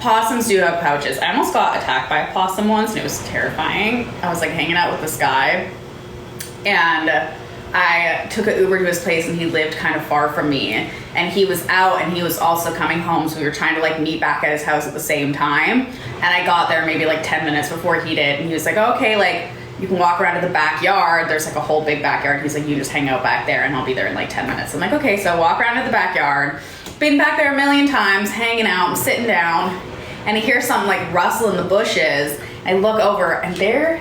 Possums do have pouches. I almost got attacked by a possum once, and it was terrifying. I was like hanging out with this guy, and I took an Uber to his place, and he lived kind of far from me, and he was out, and he was also coming home, so we were trying to like meet back at his house at the same time, and I got there maybe like 10 minutes before he did, and he was like, okay, like you can walk around to the backyard. There's like a whole big backyard. He's like, you just hang out back there, and I'll be there in like 10 minutes. I'm like, okay, so I walk around to the backyard, been back there a million times, hanging out, I'm sitting down, and I hear something like rustle in the bushes. I look over, and there,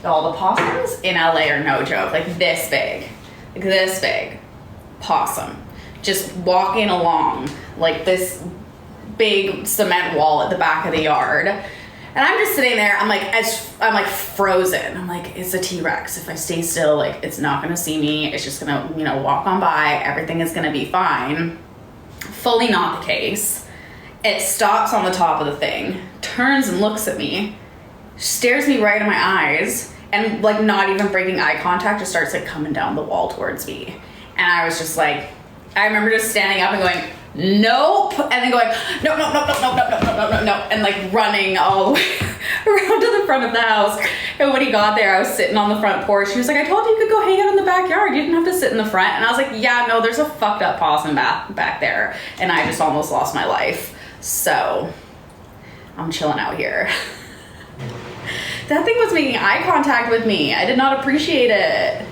all the possums in LA are no joke, like this big, possum, just walking along like this big cement wall at the back of the yard. And I'm just sitting there, I'm like frozen. I'm like, it's a T-Rex. If I stay still, like it's not gonna see me. It's just gonna, you know, walk on by. Everything is gonna be fine. Fully not the case. It stops on the top of the thing, turns and looks at me, stares me right in my eyes, and like not even breaking eye contact, just starts like coming down the wall towards me. And I was just like, I remember just standing up and going, nope, and then going, no, and like running all the way around to the front of the house. And when he got there, I was sitting on the front porch. He was like, I told you could go hang out in the backyard. You didn't have to sit in the front. And I was like, yeah, no, there's a fucked up possum back there. And I just almost lost my life. So I'm chilling out here. That thing was making eye contact with me. I did not appreciate it.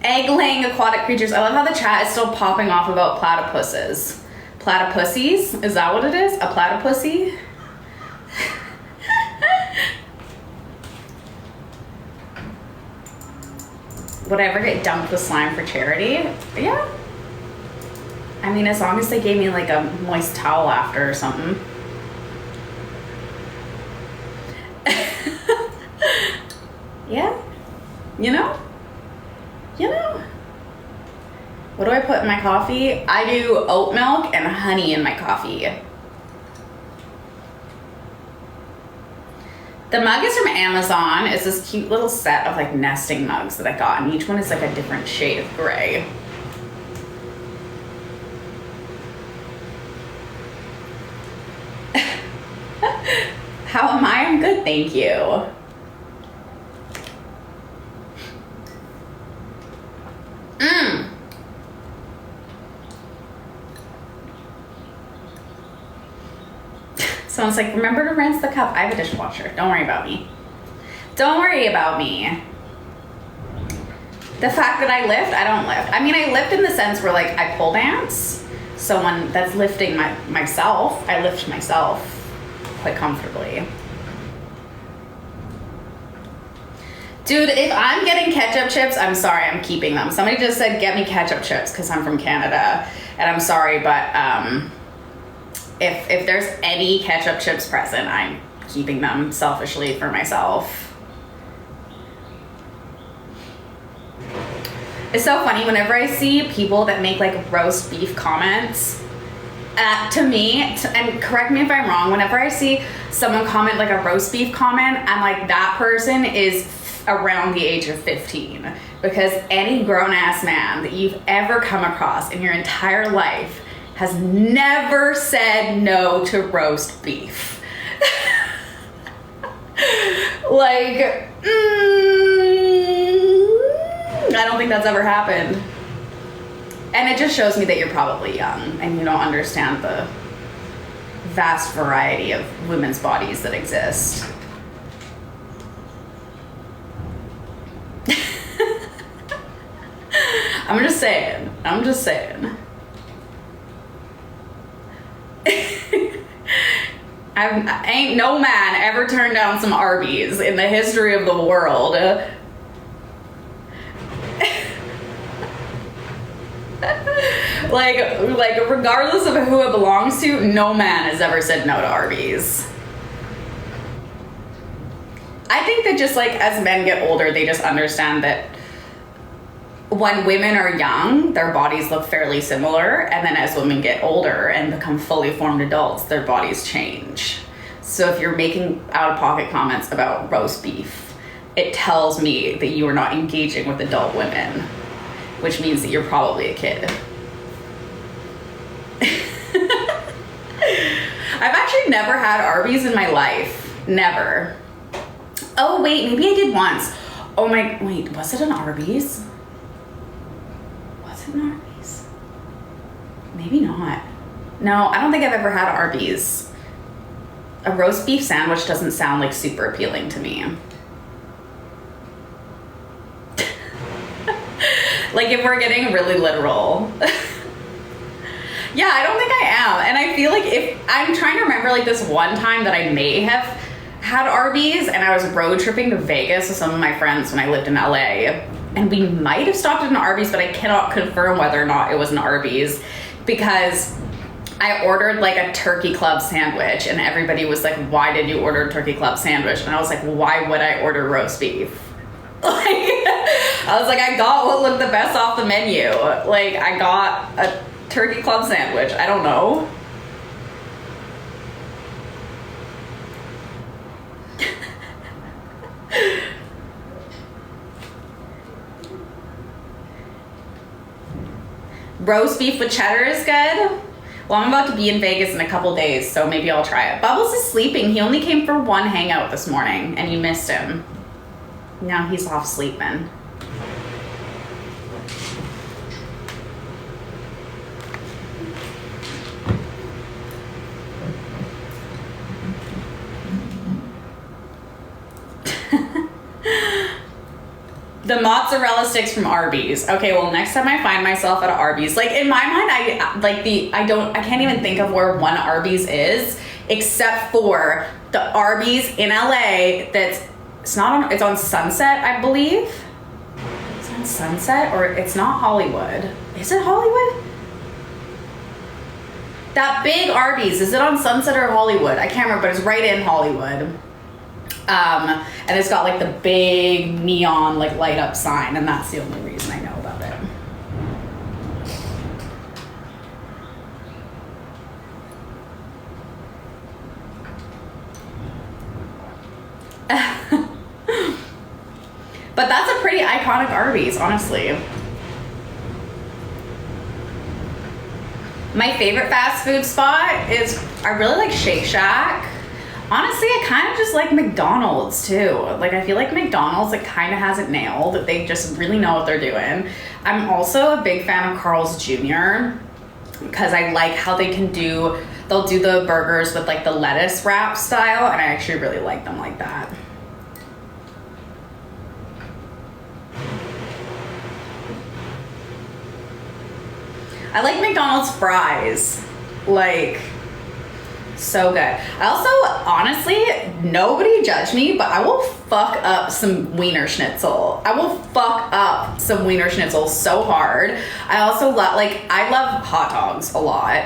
Egg-laying aquatic creatures. I love how the chat is still popping off about platypuses. Platypussies? Is that what it is? A platypussy? Would I ever get dumped with slime for charity? Yeah. I mean, as long as they gave me like a moist towel after or something. Yeah. You know? What do I put in my coffee? I do oat milk and honey in my coffee. The mug is from Amazon. It's this cute little set of like nesting mugs that I got, and each one is like a different shade of gray. How am I? I'm good, thank you. Someone's like, remember to rinse the cup. I have a dishwasher. Don't worry about me. Don't worry about me. The fact that I lift, I don't lift. I mean, I lift in the sense where like I pole dance. So when that's lifting myself, I lift myself quite comfortably. Dude, if I'm getting ketchup chips, I'm sorry, I'm keeping them. Somebody just said, get me ketchup chips because I'm from Canada. And I'm sorry, but if there's any ketchup chips present, I'm keeping them selfishly for myself. It's so funny whenever I see people that make like roast beef comments, to me, and correct me if I'm wrong, whenever I see someone comment like a roast beef comment, I'm like, that person is around the age of 15, because any grown-ass man that you've ever come across in your entire life has never said no to roast beef. Like, I don't think that's ever happened. And it just shows me that you're probably young and you don't understand the vast variety of women's bodies that exist. I'm just saying. Ain't no man ever turned down some Arby's in the history of the world. like regardless of who it belongs to, no man has ever said no to Arby's. I think that just like as men get older, they just understand that when women are young, their bodies look fairly similar, and then as women get older and become fully formed adults, their bodies change. So if you're making out-of-pocket comments about roast beef, it tells me that you are not engaging with adult women, which means that you're probably a kid. I've actually never had Arby's in my life. Never. Oh wait, maybe I did once. Oh my, wait, was it an Arby's? Was it an Arby's? Maybe not. No, I don't think I've ever had Arby's. A roast beef sandwich doesn't sound like super appealing to me. Like if we're getting really literal. Yeah, I don't think I am. And I feel like if I'm trying to remember like this one time that I may have had Arby's and I was road tripping to Vegas with some of my friends when I lived in LA. And we might have stopped at an Arby's, but I cannot confirm whether or not it was an Arby's because I ordered like a turkey club sandwich and everybody was like, why did you order a turkey club sandwich? And I was like, why would I order roast beef? Like, I was like, I got what looked the best off the menu. Like, I got a turkey club sandwich. I don't know. Roast beef with cheddar is good. Well, I'm about to be in Vegas in a couple days, so maybe I'll try it. Bubbles is sleeping. He only came for one hangout this morning, and you missed him. Now he's off sleeping. The mozzarella sticks from Arby's. Okay, well, next time I find myself at an Arby's, like in my mind, I can't even think of where one Arby's is, except for the Arby's in LA it's on Sunset, I believe. It's on Sunset, or it's not Hollywood. Is it Hollywood? That big Arby's, is it on Sunset or Hollywood? I can't remember, but it's right in Hollywood. And it's got like the big neon like light up sign, and that's the only reason I know about it. But that's a pretty iconic Arby's, honestly. My favorite fast food spot is, I really like Shake Shack. Honestly, I kind of just like McDonald's too. Like, I feel like McDonald's, it kind of has it nailed. They just really know what they're doing. I'm also a big fan of Carl's Jr. because I like how they'll do the burgers with like the lettuce wrap style, and I actually really like them like that. I like McDonald's fries. Like, so good. I also, honestly, nobody judge me, but I will fuck up some Wiener Schnitzel. I will fuck up some Wiener Schnitzel so hard. I also I love hot dogs a lot.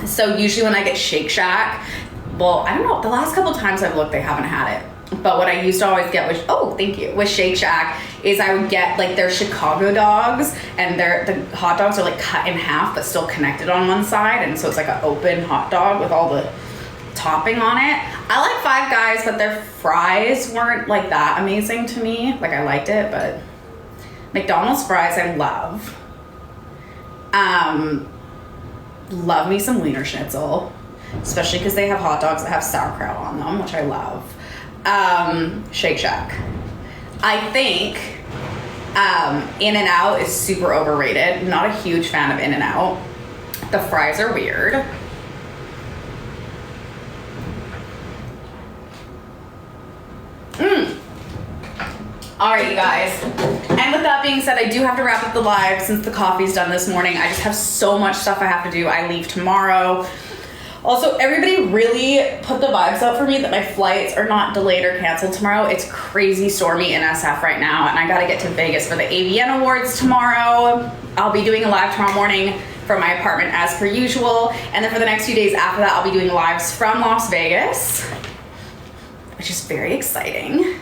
So usually when I get Shake Shack, well, I don't know, the last couple times I've looked, they haven't had it. But what I used to always get with Shake Shack is I would get like their Chicago dogs, and the hot dogs are like cut in half but still connected on one side, and so it's like an open hot dog with all the topping on it. I like Five Guys, but their fries weren't like that amazing to me. Like, I liked it, but McDonald's fries I love. Love me some Wiener Schnitzel, especially because they have hot dogs that have sauerkraut on them, which I love. Shake Shack. I think In-N-Out is super overrated. Not a huge fan of In-N-Out. The fries are weird. All right, you guys. And with that being said, I do have to wrap up the live since the coffee's done this morning. I just have so much stuff I have to do. I leave tomorrow. Also, everybody really put the vibes up for me that my flights are not delayed or canceled tomorrow. It's crazy stormy in SF right now, and I gotta get to Vegas for the AVN Awards tomorrow. I'll be doing a live tomorrow morning from my apartment as per usual, and then for the next few days after that, I'll be doing lives from Las Vegas, which is very exciting.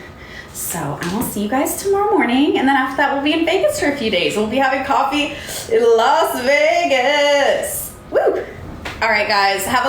So I will see you guys tomorrow morning, and then after that, we'll be in Vegas for a few days. We'll be having coffee in Las Vegas. Woo! All right, guys, have a